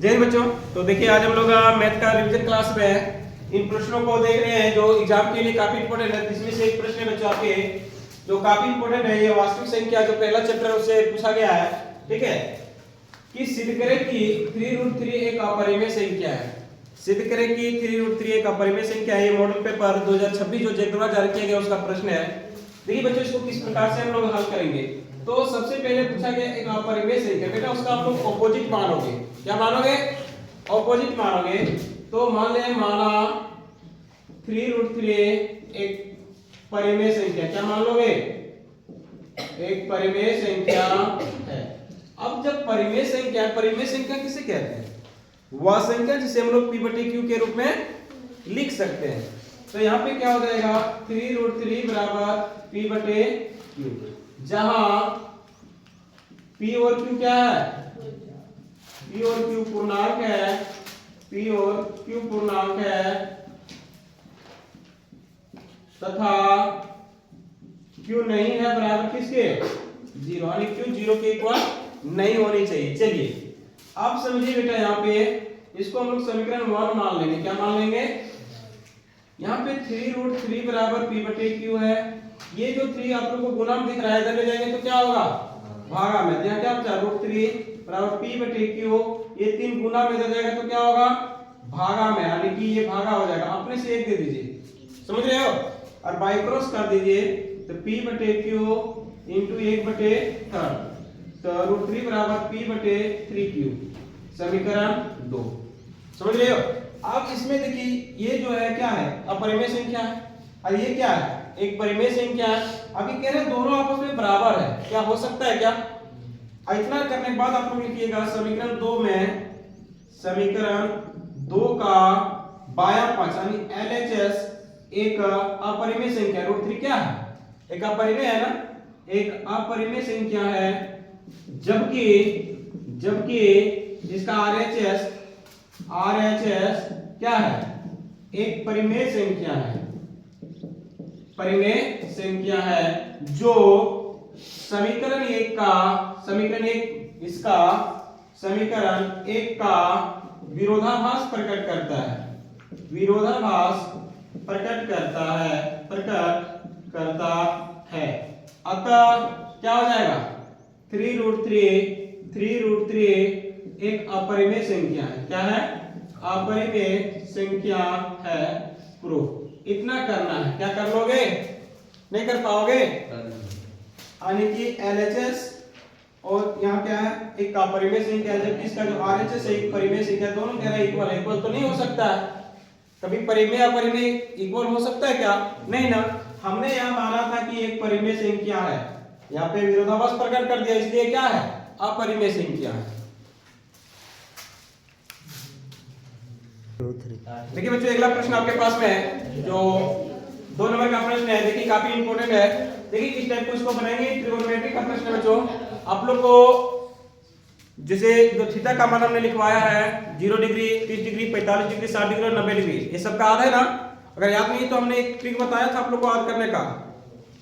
जय हिंद बच्चों। तो देखिए आज हम लोग मैथ का रिवीजन क्लास में है। इन प्रश्नों को देख रहे हैं जो एग्जाम के लिए काफी इंपॉर्टेंट है। इसमें से एक प्रश्न है बच्चों आपके जो काफी इंपॉर्टेंट है। ये वास्तविक संख्या जो पहला चैप्टर उससे पूछा गया है। ठीक है कि सिद्ध करें कि 3√3 एक अपरिमेय संख्या है। सिद्ध करें कि 3√3 एक अपरिमेय संख्या है। ये मॉडल पेपर 2026 जो जेक द्वारा जारी किया गया उसका प्रश्न है। देखिए बच्चों इसको किस प्रकार से हम लोग हल करेंगे। तो सबसे पहले पूछा गया एक अपरिमेय संख्या, बेटा उसका आप लोग ऑपोजिट मानोगे। क्या मानोगे? ऑपोजिट मानोगे। तो मान ले माना 3√3 एक परिमेय संख्या, क्या मान लोगे? एक परिमेय संख्या है। अब जब परिमेय संख्या किसे कहते हैं? वह संख्या जिसे हम लोग p/q के रूप में लिख सकते हैं। तो यहाँ पे क्या हो जाएगा 3√3 बराबर p/q, जहां p और q क्या है? p और q पूर्णांक है। p और q पूर्णांक है तथा q नहीं है बराबर किसके? 0, यानी q 0 के इक्वल नहीं होनी चाहिए। चलिए आप समझिए बेटा, यहाँ पे इसको हम लोग समीकरण 1 मान लेंगे। क्या मान लेंगे? यहाँ पे 3√3 बराबर p/q है। ये जो 3 आप लोग को गुणा में दिख रहा है, इधर ले जाएंगे तो क्या होगा? भागा में। यहाँ क्या बचा? √3 बराबर p/q। ये 3 गुणा में इधर जाएगा तो क्या होगा? भागा में, यानी कि ये भागा हो जाएगा। अपने से एक दे दीजिए, समझ रहे हो? और बाई क्रॉस कर दीजिए तो p/q इंटू 1/3, तो √3 बराबर p/3q, समीकरण 2। समझ रहे हो? अब इसमें देखिए ये जो है क्या है? अपरिमेय संख्या है और ये क्या है? एक परिमेय संख्या है। अभी कह रहे हैं दोनों आपस में बराबर है। क्या हो सकता है क्या? इतना करने के बाद आप लोग लिखिएगा समीकरण 2 में, समीकरण 2 का बायां पक्ष यानी LHS एक अपरिमेय संख्या। √3 क्या है? एक अपरिमेय है ना, एक अपरिमेय संख्या है। जबकि इसका RHS क्या है? एक परिमेय संख्या है। परिमेय संख्या है जो समीकरण 1 का विरोधाभास प्रकट करता है। अतः क्या हो जाएगा? 3√3 एक अपरिमेय संख्या है। क्या है? अपरिमेय संख्या है। प्रूफ इतना करना है। क्या कर लोगे? नहीं कर पाओगे? यानी कि LHS और यहाँ क्या है? एक अपरिमेय संख्या है, जबकि इसका जो RHS है एक परिमेय संख्या। दोनों कह रहे हैं इक्वल तो नहीं हो सकता है। कभी परिमेय अपरिमेय इक्वल हो सकता है क्या? नहीं ना। हमने यहाँ माना था कि एक परिमेय संख्या है, यहाँ पे विरोधाभास प्रकट कर दिया, इसलिए क्या है? अपरिमेय संख्या है। देखिए बच्चों अगला प्रश्न आपके पास में है जो 2 नंबर का प्रश्न है। देखिए काफी इंपॉर्टेंट है। देखिए किस टाइप को इसको बनाएंगे। ट्रिगोनोमेट्री का प्रश्न है बच्चों। आप लोग को जैसे जो थीटा का मान हमने लिखवाया है 0 डिग्री, 30 डिग्री, 45 डिग्री, 60 डिग्री और 90 डिग्री, ये सब का याद है ना? अगर याद नहीं तो हमने एक ट्रिक बताया था आप लोग को याद करने का।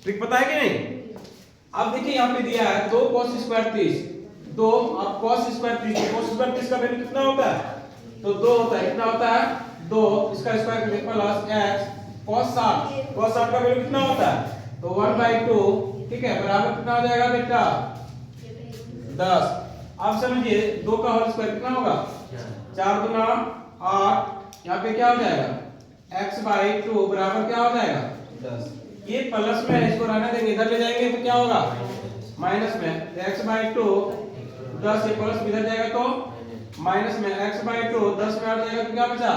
ट्रिक पता है कि नहीं? अब देखिए यहाँ पे दिया है 2 cos स्क्वायर 30। तो अब cos स्क्वायर 30 का वैल्यू कितना होता है? तो 2 होता है। कितना होता है? 2 इसका स्क्वायर प्लस x cos 60 का वैल्यू कितना होता है? तो 1/2। ठीक है, बराबर कितना हो जाएगा बेटा? 10। अब समझिए 2 का होल स्क्वायर कितना होगा? 4 दूना 8। यहाँ पे क्या हो जाएगा? x/2 बराबर क्या हो जाएगा? 10। ये प्लस में है, इसको रहने देंगे, इधर ले जाएंगे तो क्या होगा? माइनस में। तो x/2 10, ये प्लस इधर जाएगा तो माइनस में। x/2 10 में आ जाएगा तो क्या बचा?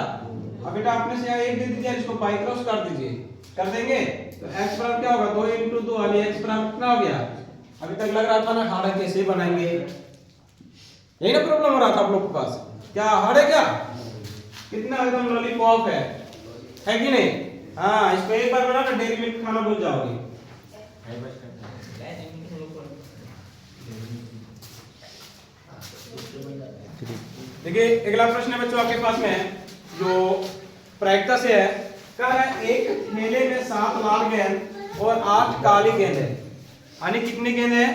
अब बेटा आपने से यहाँ एक दे दीजिए, इसको बाई क्रॉस कर दीजिए। कर देंगे तो x बराबर क्या होगा? 2 × 2 यानी x बराबर कितना हो गया? अभी तक लग रहा था ना हार्ड है, कैसे बनाएंगे, यही ना प्रॉब्लम हो रहा था आप लोग के पास। क्या हार्ड है क्या? कितना एकदम लॉलीपॉप है कि नहीं? हाँ, इसको एक बार बना ना डेयरी मिल्क खाना भूल जाओगे। देखिए अगला प्रश्न है बच्चों आपके पास में जो प्रायिकता से है। कह रहा है एक थैले में 7 लाल गेंद और 8 काली गेंद है। यानी कितनी गेंद है?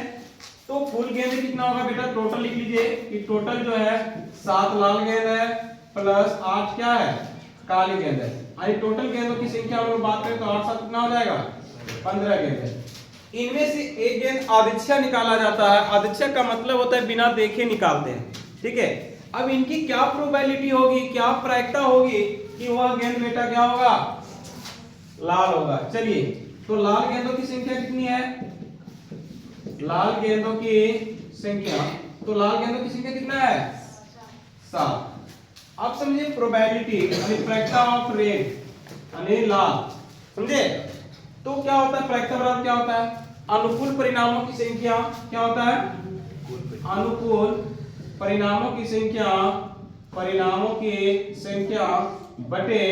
तो फुल गेंद कितना होगा बेटा, टोटल लिख लीजिए कि टोटल जो है 7 लाल गेंद है प्लस 8 क्या है, काली गेंद है। यानी टोटल गेंदों की संख्या हम लोग बात करें तो 8 7 कितना हो जाएगा, 15 गेंद है। इनमें से एक गेंद आदिच्छा निकाला जाता है। आदिच्छा का मतलब होता है बिना देखे निकालते हैं, ठीक है। अब इनकी क्या प्रोबेबिलिटी होगी, क्या प्रायिकता होगी कि वह गेंद बेटा क्या होगा, लाल होगा। चलिए, तो लाल गेंदों की संख्या कितनी है, लाल गेंदों की संख्या, तो लाल गेंदों की संख्या कितना है, 7। अब समझिए प्रोबेबिलिटी यानी प्रायिकता ऑफ रेड यानी लाल, समझे। तो क्या होता है, प्रायिकता बराबर क्या होता है, अनुकूल परिणामों की संख्या, क्या होता है, अनुकूल परिणामों की संख्या, परिणामों की संख्या बटे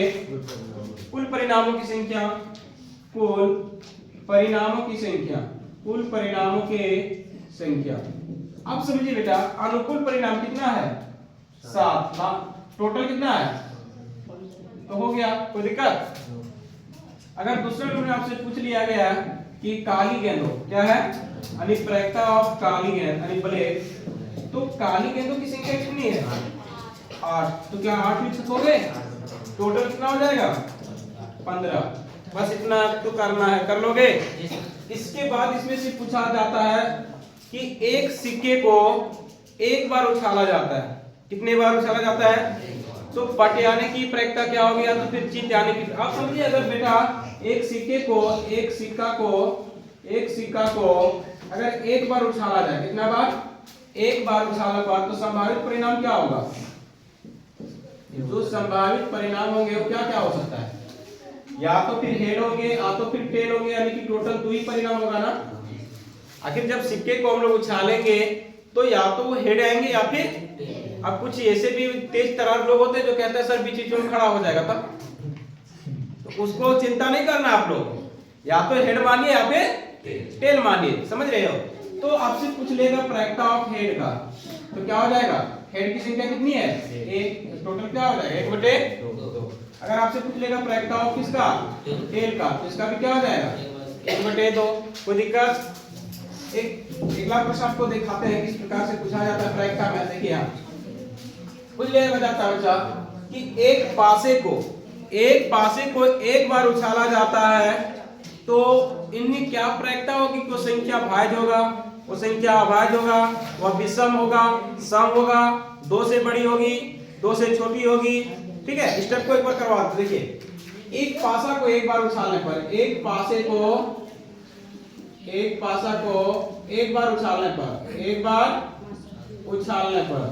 कुल परिणामों की संख्या, कुल परिणामों की संख्या, कुल परिणामों की संख्या। अब समझिए बेटा, अनुकूल परिणाम कितना है, 7, टोटल कितना है, तो हो गया, कोई दिक्कत। अगर दूसरे रूप में आपसे पूछ लिया गया कि काली गेंदों क्या है, यानी प्रायिकता ऑफ काली गेंद यानी ब्लैक, तो काली गेंदों की संख्या कितनी है, 8। तो क्या 8 भी हो गए, टोटल कितना हो जाएगा, 15। बस इतना तो करना है, कर लोगे। इसके बाद इसमें से पूछा जाता है कि एक सिक्के को एक बार उछाला जाता है, कितने बार उछाला जाता है, तो पट आने की प्रायिकता क्या होगी, या तो फिर चित आने की। आप समझिए, अगर बेटा एक सिक्का को अगर एक बार उछाला जाए, कितना बार, एक बार उछाला बार, तो संभावित परिणाम क्या होगा, जो संभावित परिणाम होंगे वो क्या क्या हो सकता है, या तो फिर हेड होंगे या तो फिर टेल होंगे, यानी कि टोटल 2 ही परिणाम होगा ना। आखिर जब सिक्के को हम लोग उछालेंगे तो या तो वो हेड आएंगे या फिर, अब कुछ ऐसे भी तेज तरार लोग होते हैं जो कहते हैं सर बीच में खड़ा हो जाएगा, तब तो उसको चिंता नहीं करना आप लोग, या तो हेड मानिए या फिर टेल मानिए, समझ रहे हो। तो आपसे पूछ लेगा प्रायिकता ऑफ हेड का, तो क्या हो जाएगा, हेड की संख्या कितनी है, 1, टोटल क्या हो जाएगा 1/2। अगर आपसे पूछ लेगा प्रायिकता ऑफ किसका, टेल का, तो इसका भी क्या हो जाएगा 1/2। कोई दिक्कत। एक अगला प्रश्न आपको दिखाते हैं किस प्रकार से पूछा जाता है प्रायिकता में। देखिए यहाँ पूछ लिया जाता है बच्चा कि एक पासे को एक बार उछाला जाता है, तो इनकी क्या प्रायिकता होगी, को संख्या भाज्य होगा, वो संख्या अभाज्य होगा, वह विषम होगा, सम होगा, 2 से बड़ी होगी, 2 से छोटी होगी, ठीक है। स्टेप को एक बार करवा दो। देखिए, एक पासा को एक बार उछालने पर, एक पासे को एक पासा को एक बार उछालने पर, एक बार उछालने पर,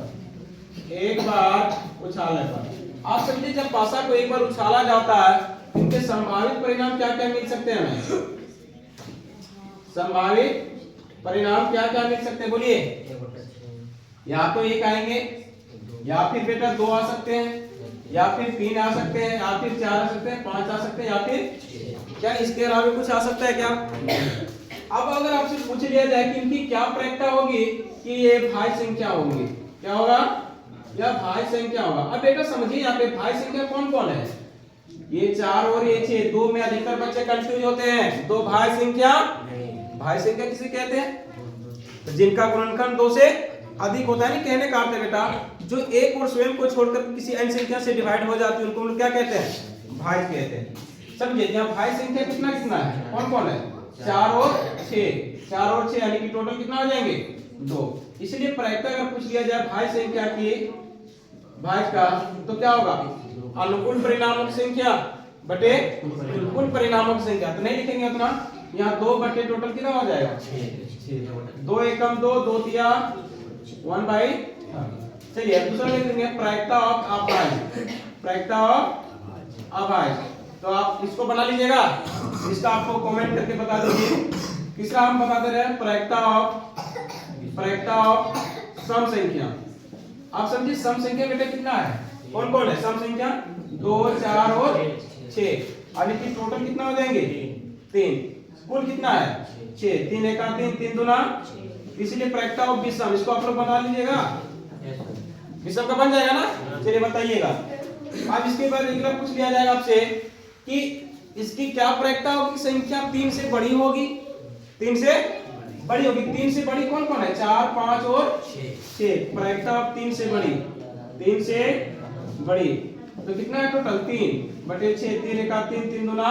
एक बार उछालने पर, आप समझिए जब पासा को एक बार उछाला जाता है, इनके संभावित परिणाम क्या क्या मिल सकते हैं हमें, संभावित परिणाम क्या क्या मिल सकते हैं, बोलिए। या तो 1 आएंगे, या फिर बेटा 2 आ सकते हैं, या फिर 3 आ सकते हैं, या फिर 4 आ सकते हैं, 5 आ सकते हैं, या फिर क्या इसके अलावा कुछ आ सकता है क्या। अब अगर आपसे पूछ लिया जाए कि इनकी क्या प्रायिकता होगी कि ये भाज्य संख्या होंगी, क्या होगा, यह भाज्य संख्या होगा। अब बेटा समझिए यहाँ पे भाज्य संख्या कौन कौन है, ये 4 और ये 6, 2 में अधिकतर बच्चे कंफ्यूज होते हैं। तो भाज्य संख्या, भाज्य संख्या किसे कहते हैं, तो जिनका गुणनखंड 2 से अधिक होता है। नहीं कहने का अर्थ है बेटा, जो एक और स्वयं को छोड़कर किसी अन्य संख्या से डिवाइड हो जाती है उनको हम लोग क्या कहते हैं, भाज्य कहते हैं। समझिए यहाँ भाज्य संख्या कितना कितना है, कौन कौन है, 4 और 6, 4 और 6 यानी कि टोटल कितना हो जाएंगे 2। इसलिए प्रायिकता अगर पूछ लिया जाए भाज्य संख्या की, भाज्य का, तो क्या होगा, अनुकूल परिणामों की संख्या बटे कुल परिणामों की संख्या। तो नहीं लिखेंगे उतना, यहाँ 2 बटे टोटल कितना हो जाएगा 6, 2 एकम 2, 2 तिया 1/। चलिए दूसरा लिख देंगे प्रायिकता ऑफ अभाज्य, प्रायिकता ऑफ अभाज्य। तो आप इसको बना लीजिएगा, इसका आपको कमेंट करके बता दीजिए। तीसरा हम बता दे रहे हैं प्रायिकता ऑफ सम संख्या। आप समझिए सम संख्या बेटा कितना है, कौन कौन है सम संख्या, 2, 4 और 6, यानी कि टोटल कितना हो जाएंगे 3, कुल कितना है 6, 3 एका 3, 3 दूना, इसलिए प्रायिकता ऑफ विषम, इसको आप लोग बता लीजिएगा, विषम का बन जाएगा ना। चलिए बताइएगा। अब इसके बाद अगला पूछ लिया जाएगा आपसे कि इसकी क्या प्रायिकता होगी, संख्या 3 से बड़ी होगी, 3 से बड़ी होगी। 3 से बड़ी कौन कौन है? 4, 5 और 6। प्रायिकता ऑफ 3 से बड़ी, 3 से बड़ी तो कितना है टोटल? 3 बटे 6, 3 एका 3, 3 दूना।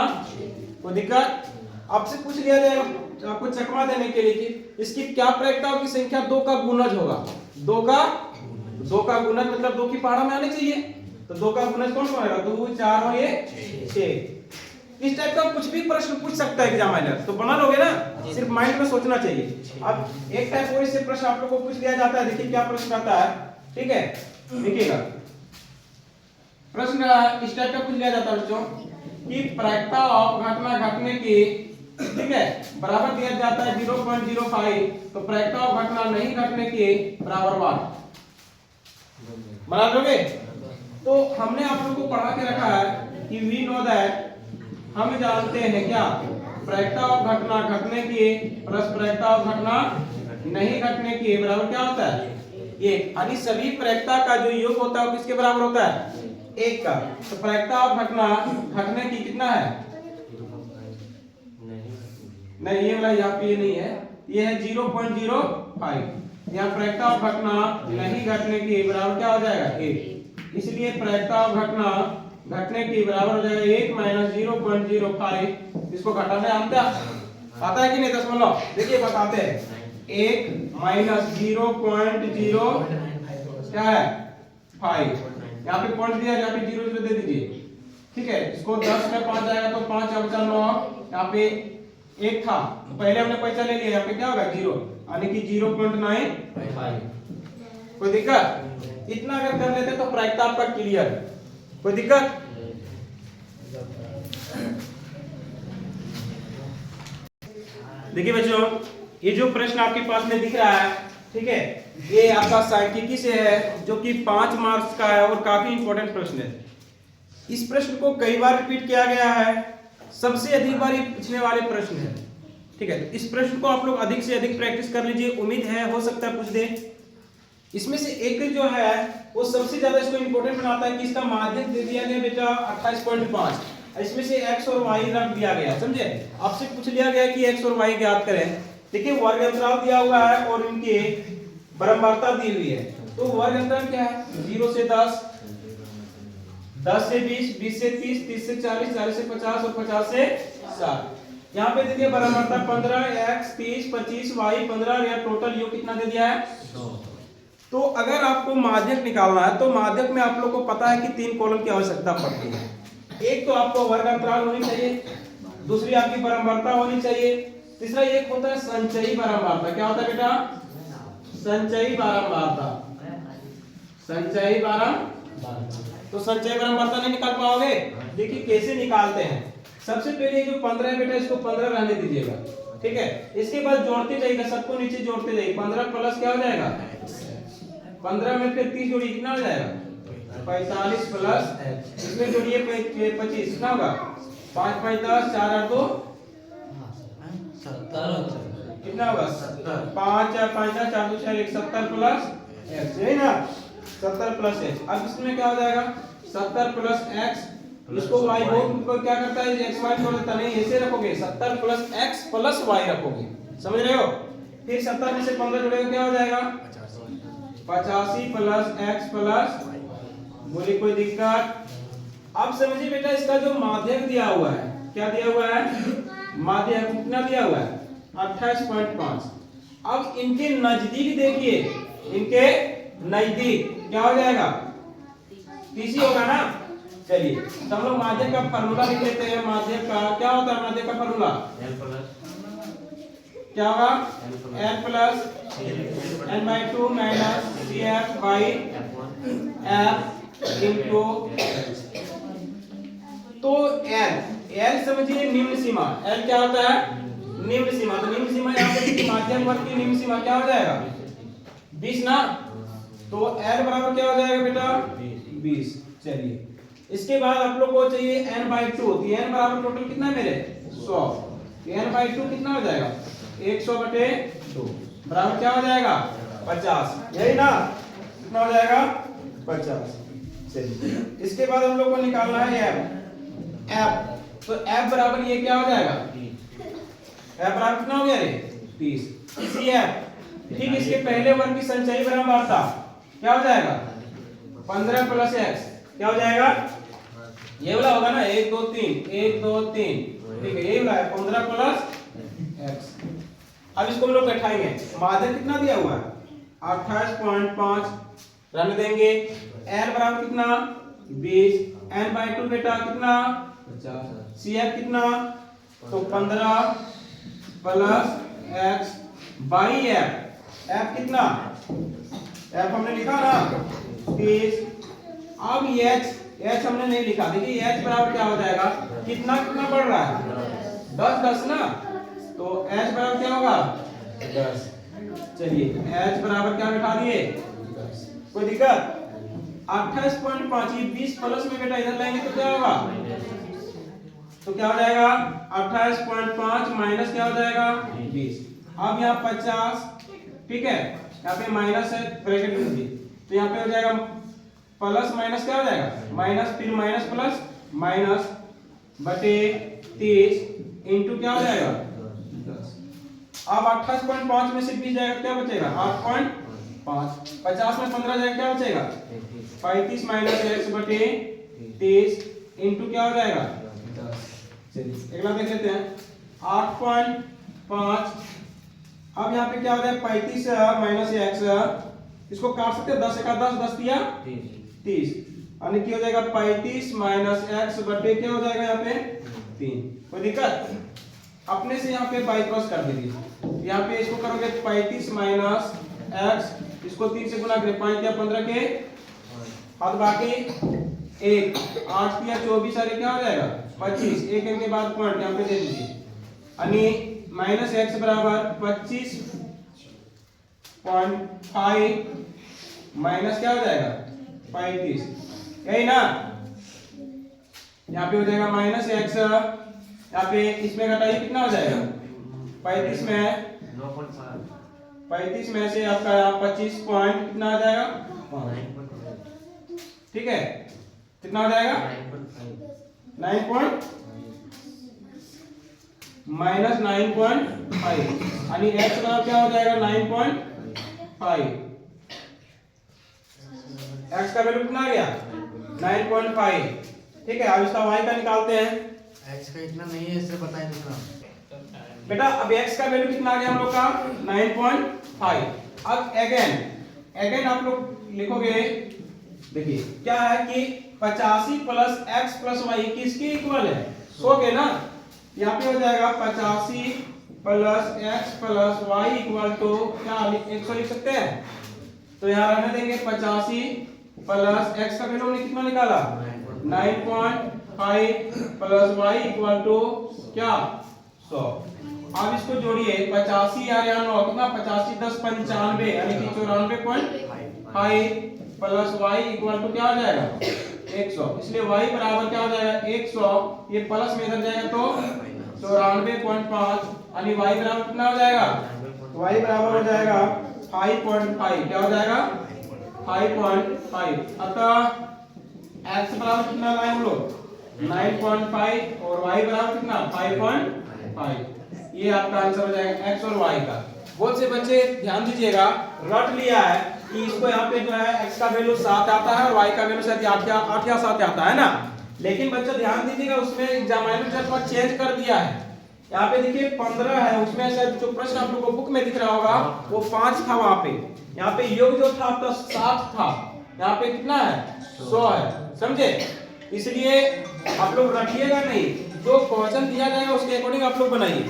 कोई दिक्कत? आपसे पूछ लिया जाएगा आपको चकमा देने के लिए कि इसकी क्या प्रायिकता होगी? संख्या 2 का गुणज होगा। 2 का गुणज मतलब 2 की पहाड़ा में आने चाहिए। तो 2 का गुणज कौन कौन होगा? 2, 4 और ये 6। इस टाइप का कुछ भी प्रश्न पूछ सकता है एग्जामिनर, तो बना लोगे ना, सिर्फ माइंड में सोचना चाहिए। अब एक टाइप और इससे प्रश्न आप लोगों को पूछ लिया जाता है। देखिए क्या प्रश्न आता है, ठीक है, देखिएगा। प्रश्न इस टाइप का पूछ लिया जाता है बच्चों कि प्रायिकता ऑफ घटना घटने की, ठीक है, बराबर दिया जाता है 0.05, तो प्रायिकता ऑफ घटना नहीं घटने की बराबर 1 बना लोगे। तो हमने आप लोगों को पढ़ा के रखा है कि वी नो दैट, हम जानते हैं क्या? प्रायिकता ऑफ घटना घटने की प्लस प्रायिकता ऑफ घटना नहीं घटने की बराबर क्या होता है? 1। यानी सभी प्रायिकता का जो योग होता है वो किसके बराबर होता है? 1 का। तो प्रायिकता ऑफ घटना घटने की कितना है? नहीं, ये वाला यहाँ पे ये नहीं है, ये है 0.05। यहाँ प्रायिकता ऑफ घटना नहीं घटने की बराबर क्या हो जाएगा? 1। इसलिए प्रायिकता ऑफ घटना घटने की बराबर हो जाएगा 1 माइनस 0.05। इसको घटाना आता है कि नहीं दशमलव? देखिए बताते हैं। 1 माइनस 0.0 क्या है? 5। यहाँ पे पॉइंट दिया है, यहाँ पे 0 दे दीजिए, ठीक है। इसको 10 में 5 जाएगा तो 5 बचा 9। यहाँ पे 1 था तो पहले हमने पैसा ले लिया, यहाँ पे क्या होगा? 0, यानी कि 0.95। कोई दिक्कत? इतना अगर कर लेते तो प्रायिकता आपका क्लियर। कोई दिक्कत? देखिए बच्चों, ये जो प्रश्न आपके पास में दिख रहा है, ठीक है, ये आपका सांख्यिकी से है, जो कि 5 मार्क्स का है और काफी इंपॉर्टेंट प्रश्न है। इस प्रश्न को कई बार रिपीट किया गया है, सबसे अधिक बार ये पूछने वाले प्रश्न है, ठीक है। इस प्रश्न को आप लोग अधिक से अधिक प्रैक्टिस कर लीजिए, उम्मीद है हो सकता है पूछ दे। इसमें से एक जो है वो सबसे ज्यादा इसको इंपॉर्टेंट बनाता है कि इसका माध्यक दे दिया गया बेटा 28.5, इसमें से x और y रख दिया गया, समझे। आपसे पूछ लिया गया कि x और y ज्ञात करें। देखिए वर्ग अंतराल दिया हुआ है और इनके बराबरता दी हुई है। तो वर्ग अंतराल क्या है? 0 से 10, 10 से 20, 20 से 30, 30 से 40, 40 से 50 और 50 से 60। यहाँ पे देखिए बराबरता 15, x 30, 25, y 15 और यह टोटल योग कितना दे दिया है? 100। तो अगर आपको माध्यक निकालना है तो माध्यक में आप लोग को पता है कि 3 कॉलम की आवश्यकता पड़ती है। एक तो आपको वर्ग अंतराल होनी चाहिए, दूसरी आपकी बारंबारता होनी चाहिए, तीसरा एक होता है संचयी बारंबारता। क्या होता है बेटा? संचयी बारंबारता। संचयी बारंबारता। तो संचयी बारंबारता नहीं निकाल पाओगे? देखिए कैसे निकालते हैं। सबसे पहले जो 15 है बेटा, इसको 15 रहने दीजिएगा, ठीक है। इसके बाद जोड़ते जाइएगा, सबको नीचे जोड़ते जाइए। 15 प्लस क्या हो जाएगा? 15 में फिर 30 जोड़िए, कितना हो जाएगा? 45 प्लस इसमें जोड़िए 25, कितना होगा? 5 5 10, 4 8 2 70, कितना होगा? 5 4 5 4 2 4 1 70 प्लस x, यही ना? 70 प्लस x। अब इसमें क्या हो जाएगा? 70 प्लस x, इसको y को क्या करता है? x y छोड़ देता नहीं, ऐसे रखोगे 70 प्लस x प्लस y रखोगे, समझ रहे हो। फिर 70 में से 15 जोड़ेगा, क्या हो जाएगा? 85 प्लस x प्लस, बोली कोई दिक्कत? अब समझिए बेटा, इसका जो माध्यक दिया हुआ है, क्या दिया हुआ है? माध्यक कितना दिया हुआ है? 28.5। अब इनके नजदीक देखिए, इनके नजदीक क्या हो जाएगा? पीसी होगा ना। चलिए तो हम लोग माध्यक का फार्मूला लिख लेते हैं। माध्यक का क्या होता है? माध्यक का फार्मूला क्या होगा? n plus n/2 minus cf by f into. तो l समझिए निम्न सीमा, l क्या होता है? निम्न सीमा। तो निम्न सीमा यहाँ पे देखिए, माध्यम वर्ग की निम्न सीमा क्या हो जाएगा? 20 ना। तो l बराबर क्या हो जाएगा बेटा? 20। चलिए इसके बाद आप लोग को चाहिए n/2, तो n बराबर टोटल कितना है मेरे? 100। n/2 कितना हो जाएगा? 100/2 बराबर क्या हो जाएगा? 50, यही ना? कितना हो जाएगा? 50। चलिए इसके बाद हम लोग को निकालना है f। तो f बराबर ये क्या हो जाएगा? f बराबर कितना हो गया रे? 30। CF। ठीक, इसके पहले वर्ग की संचयी बराबर था, क्या हो जाएगा 15 प्लस x, क्या हो जाएगा ये वाला होगा ना 1 2 3 1 2 3, ठीक है, यही वाला है 15 प्लस x। अब इसको हम लोग बैठाएंगे, माध्य कितना दिया हुआ है 28.5, रन देंगे, n बराबर कितना 20, n/2 बेटा कितना 50, CF कितना तो 15 प्लस x बाई f कितना, f हमने लिखा ना 30। अब h हमने नहीं लिखा, देखिए h बराबर क्या हो जाएगा, कितना कितना बढ़ रहा है 10 10 ना, तो h बराबर क्या होगा 10। चलिए h बराबर क्या बिठा दिए 10, कोई दिक्कत। 28.5 ये 20 प्लस में बेटा इधर लाएंगे तो क्या होगा, तो क्या हो जाएगा 28.5 माइनस क्या हो जाएगा 20। अब यहाँ 50, ठीक है, यहाँ पे माइनस है ब्रैकेट में भी, तो यहाँ पे हो जाएगा प्लस माइनस क्या हो जाएगा माइनस, फिर माइनस प्लस माइनस बटे 30 इंटू क्या हो जाएगा 10। अब 28.5 में से 20 जाएगा क्या बचेगा 8.5, 50 में 15 जाएगा क्या बचेगा 35 माइनस x बटे 30 इंटू क्या हो जाएगा 10। चलिए अगला देख लेते हैं 8.5। अब यहाँ पे क्या हो जाएगा 35 माइनस x, इसको काट सकते हैं 10 का 10 10 दिया 30, यानी क्या हो जाएगा 35 माइनस x बटे क्या हो जाएगा यहाँ पे 3। कोई दिक्कत, अपने से यहाँ पे बाई क्रॉस कर दीजिए, यहाँ पे इसको करोगे 35 माइनस x, इसको 3 से गुना करें 5 या 15 के हाथ बाकी 1 8 या 24 सारे क्या हो जाएगा 25, एक के बाद पॉइंट यहाँ पे दे दीजिए, यानी माइनस x बराबर 25.5 माइनस क्या हो जाएगा 35, यही ना, यहाँ पे हो जाएगा माइनस x, यहाँ पे इसमें घटाइए कितना हो जाएगा 35 में से आपका 25 पॉइंट कितना आ जाएगा, ठीक है, कितना हो जाएगा 9 पॉइंट माइनस 9.5, यानी x बराबर क्या हो जाएगा 9.5, x का वैल्यू कितना आ गया 9.5, ठीक है। अब इसका y का निकालते हैं, x का इतना नहीं है, इससे बताएं दूसरा बेटा। अब x का वैल्यू कितना आ गया हम लोग का 9.5। अब अगेन आप लोग लिखोगे, देखिए क्या है कि 85 प्लस x प्लस y किसके इक्वल है 100 के ना, यहाँ पे हो जाएगा 85 plus x plus y equal to क्या 100 लिख सकते हैं, तो यहाँ रहने देंगे 85 प्लस x का वैल्यू हमने कितना निकाला 9.5 प्लस y इक्वल टू क्या 100। अब इसको जोड़िए 85 यार यहाँ 9 कितना 85 10 95 यानी कि 94.5 प्लस y इक्वल टू क्या हो जाएगा 100, इसलिए y बराबर क्या हो जाएगा 100, ये प्लस में इधर जाएगा तो 94.5, यानी y बराबर कितना हो जाएगा y बराबर हो जाएगा 5.5, क्या हो जाएगा 5.5। अतः x बराबर कितना लाए हम लोग 9.5 और y बराबर कितना 5.5, ये आपका आंसर हो जाएगा x और y का। बहुत से बच्चे ध्यान दीजिएगा, रट लिया है कि इसको यहाँ पे जो है x का वैल्यू 7 आता है और y का वैल्यू शायद 8 या 7 आता है ना, लेकिन बच्चा ध्यान दीजिएगा उसमें एग्जामिनर ने थोड़ा चेंज कर दिया है। यहाँ पे देखिए 15 है, उसमें शायद जो प्रश्न आप लोगों को बुक में दिख रहा होगा वो 5 था, वहां पे यहाँ पे योग जो था आपका 7 था, यहाँ पे कितना है 100 है, समझे। इसलिए आप लोग रखिएगा नहीं, जो क्वेश्चन दिया जाएगा उसके अकॉर्डिंग आप लोग बनाइए।